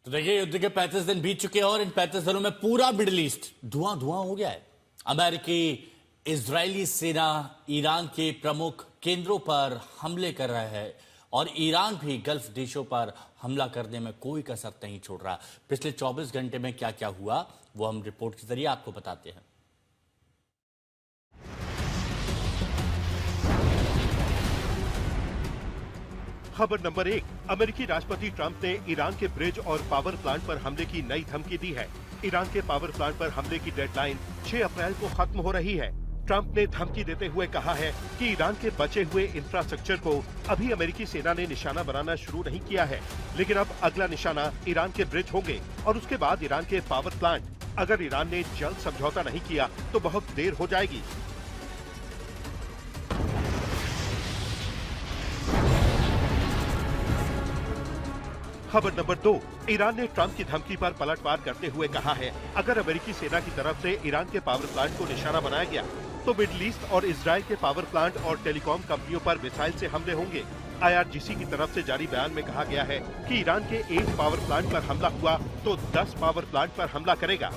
तो देखिए, युद्ध के 35 दिन बीत चुके हैं और इन 35 दिनों में पूरा मिडिल ईस्ट धुआं धुआं हो गया है। अमेरिकी इजरायली सेना ईरान के प्रमुख केंद्रों पर हमले कर रहा है और ईरान भी गल्फ देशों पर हमला करने में कोई कसर नहीं छोड़ रहा। पिछले 24 घंटे में क्या क्या हुआ वो हम रिपोर्ट के जरिए आपको बताते हैं। खबर नंबर 1, अमेरिकी राष्ट्रपति ट्रंप ने ईरान के ब्रिज और पावर प्लांट पर हमले की नई धमकी दी है। ईरान के पावर प्लांट पर हमले की डेडलाइन 6 अप्रैल को खत्म हो रही है। ट्रंप ने धमकी देते हुए कहा है कि ईरान के बचे हुए इंफ्रास्ट्रक्चर को अभी अमेरिकी सेना ने निशाना बनाना शुरू नहीं किया है, लेकिन अब अगला निशाना ईरान के ब्रिज होंगे और उसके बाद ईरान के पावर प्लांट। अगर ईरान ने जल्द समझौता नहीं किया तो बहुत देर हो जाएगी। खबर नंबर 2, ईरान ने ट्रंप की धमकी पर पलटवार करते हुए कहा है, अगर अमेरिकी सेना की तरफ से ईरान के पावर प्लांट को निशाना बनाया गया तो मिडिल ईस्ट और इजराइल के पावर प्लांट और टेलीकॉम कंपनियों पर मिसाइल से हमले होंगे। IRGC की तरफ से जारी बयान में कहा गया है कि ईरान के एक पावर प्लांट पर हमला हुआ तो 10 पावर प्लांट पर हमला करेगा।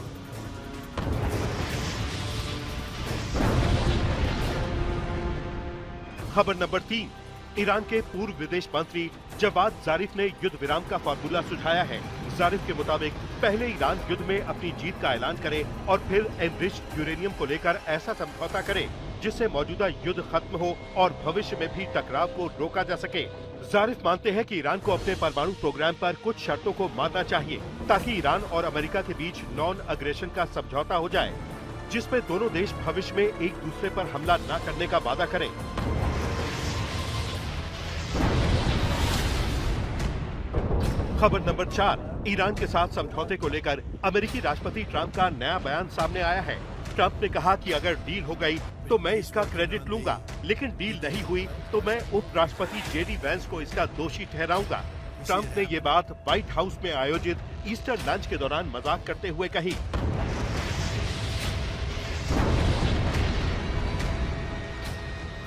खबर नंबर 3, ईरान के पूर्व विदेश मंत्री जवाद जारिफ ने युद्ध विराम का फार्मूला सुझाया है। जारिफ के मुताबिक पहले ईरान युद्ध में अपनी जीत का ऐलान करे और फिर एनरिच्ड यूरेनियम को लेकर ऐसा समझौता करे जिससे मौजूदा युद्ध खत्म हो और भविष्य में भी टकराव को रोका जा सके। जारिफ मानते हैं कि ईरान को अपने परमाणु प्रोग्राम पर कुछ शर्तों को मानना चाहिए ताकि ईरान और अमेरिका के बीच नॉन अग्रेशन का समझौता हो जाए, जिसमें दोनों देश भविष्य में एक दूसरे पर हमला न करने का वादा करें। खबर नंबर 4, ईरान के साथ समझौते को लेकर अमेरिकी राष्ट्रपति ट्रंप का नया बयान सामने आया है। ट्रंप ने कहा कि अगर डील हो गई तो मैं इसका क्रेडिट लूंगा, लेकिन डील नहीं हुई तो मैं उपराष्ट्रपति JD वैंस को इसका दोषी ठहराऊंगा। ट्रंप ने ये बात व्हाइट हाउस में आयोजित ईस्टर लंच के दौरान मजाक करते हुए कही।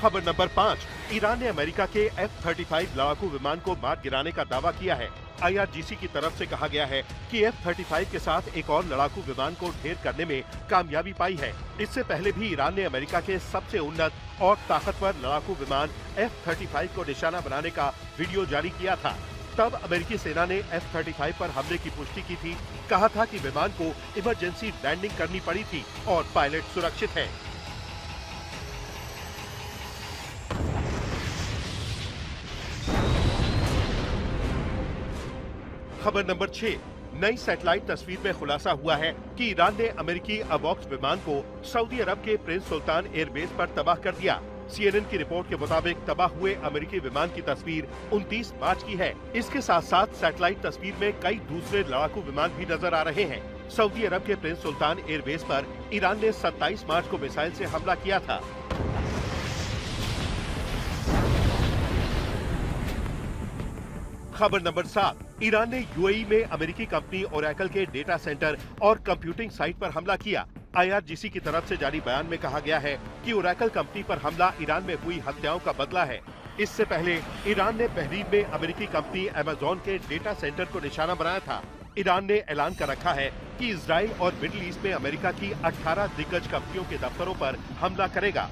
खबर नंबर 5, ईरान ने अमेरिका के F-35 लड़ाकू विमान को मार गिराने का दावा किया है। IRGC की तरफ से कहा गया है कि F-35 के साथ एक और लड़ाकू विमान को ढेर करने में कामयाबी पाई है। इससे पहले भी ईरान ने अमेरिका के सबसे उन्नत और ताकतवर लड़ाकू विमान F-35 को निशाना बनाने का वीडियो जारी किया था। तब अमेरिकी सेना ने F-35 पर हमले की पुष्टि की थी, कहा था कि विमान को इमरजेंसी लैंडिंग करनी पड़ी थी और पायलट सुरक्षित है। खबर नंबर 6, नई सैटेलाइट तस्वीर में खुलासा हुआ है कि ईरान ने अमेरिकी अवॉक्स विमान को सऊदी अरब के प्रिंस सुल्तान एयरबेस पर तबाह कर दिया। CNN की रिपोर्ट के मुताबिक तबाह हुए अमेरिकी विमान की तस्वीर 29 मार्च की है। इसके साथ साथ सैटेलाइट तस्वीर में कई दूसरे लड़ाकू विमान भी नजर आ रहे हैं। सऊदी अरब के प्रिंस सुल्तान एयरबेस पर ईरान ने 27 मार्च को मिसाइल से हमला किया था। खबर नंबर 7, ईरान ने UAE में अमेरिकी कंपनी ओरेकल के डेटा सेंटर और कंप्यूटिंग साइट पर हमला किया। IRGC की तरफ से जारी बयान में कहा गया है कि ओरेकल कंपनी पर हमला ईरान में हुई हत्याओं का बदला है। इससे पहले ईरान ने बहरीन में अमेरिकी कंपनी अमेज़न के डेटा सेंटर को निशाना बनाया था। ईरान ने ऐलान कर रखा है कि इजराइल और मिडिल ईस्ट में अमेरिका की 18 दिग्गज कंपनियों के दफ्तरों पर हमला करेगा।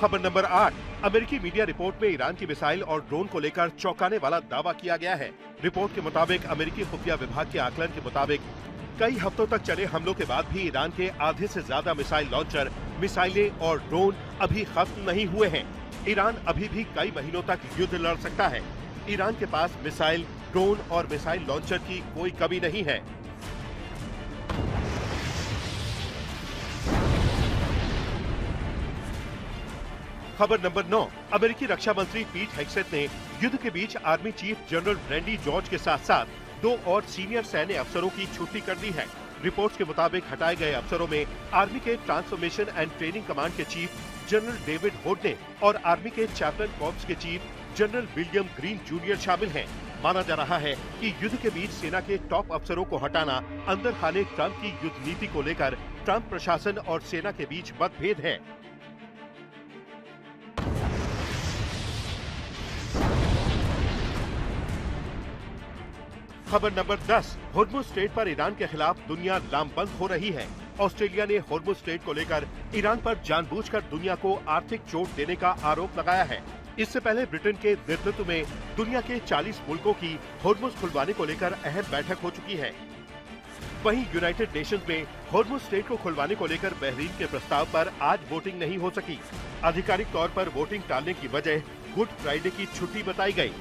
खबर नंबर 8, अमेरिकी मीडिया रिपोर्ट में ईरान की मिसाइल और ड्रोन को लेकर चौंकाने वाला दावा किया गया है। रिपोर्ट के मुताबिक अमेरिकी खुफिया विभाग के आकलन के मुताबिक कई हफ्तों तक चले हमलों के बाद भी ईरान के आधे से ज्यादा मिसाइल लॉन्चर, मिसाइलें और ड्रोन अभी खत्म नहीं हुए हैं। ईरान अभी भी कई महीनों तक युद्ध लड़ सकता है। ईरान के पास मिसाइल, ड्रोन और मिसाइल लॉन्चर की कोई कमी नहीं है। खबर नंबर 9, अमेरिकी रक्षा मंत्री पीट हेग्सेथ ने युद्ध के बीच army chief general Randy George के साथ साथ 2 और सीनियर सैन्य अफसरों की छुट्टी कर दी है। रिपोर्ट्स के मुताबिक हटाए गए अफसरों में आर्मी के ट्रांसफॉर्मेशन एंड ट्रेनिंग कमांड के चीफ जनरल डेविड होडने और आर्मी के चैप्टन कॉर्प्स के chief general William green junior शामिल हैं। माना जा रहा है कि युद्ध के बीच सेना के टॉप अफसरों को हटाना अंदर खाने ट्रंप की युद्ध नीति को लेकर ट्रंप प्रशासन और सेना के बीच मतभेद है। खबर नंबर 10, होर्मुज स्ट्रेट पर ईरान के खिलाफ दुनिया लामबंद हो रही है। ऑस्ट्रेलिया ने होर्मुज स्ट्रेट को लेकर ईरान पर जानबूझकर दुनिया को आर्थिक चोट देने का आरोप लगाया है। इससे पहले ब्रिटेन के नेतृत्व में दुनिया के 40 मुल्कों की होर्मुज खुलवाने को लेकर अहम बैठक हो चुकी है। वहीं यूनाइटेड नेशंस में होर्मुज स्ट्रेट को खुलवाने को लेकर बहरीन के प्रस्ताव पर आज वोटिंग नहीं हो सकी। आधिकारिक तौर पर वोटिंग टालने की वजह गुड फ्राइडे की छुट्टी बताई गई।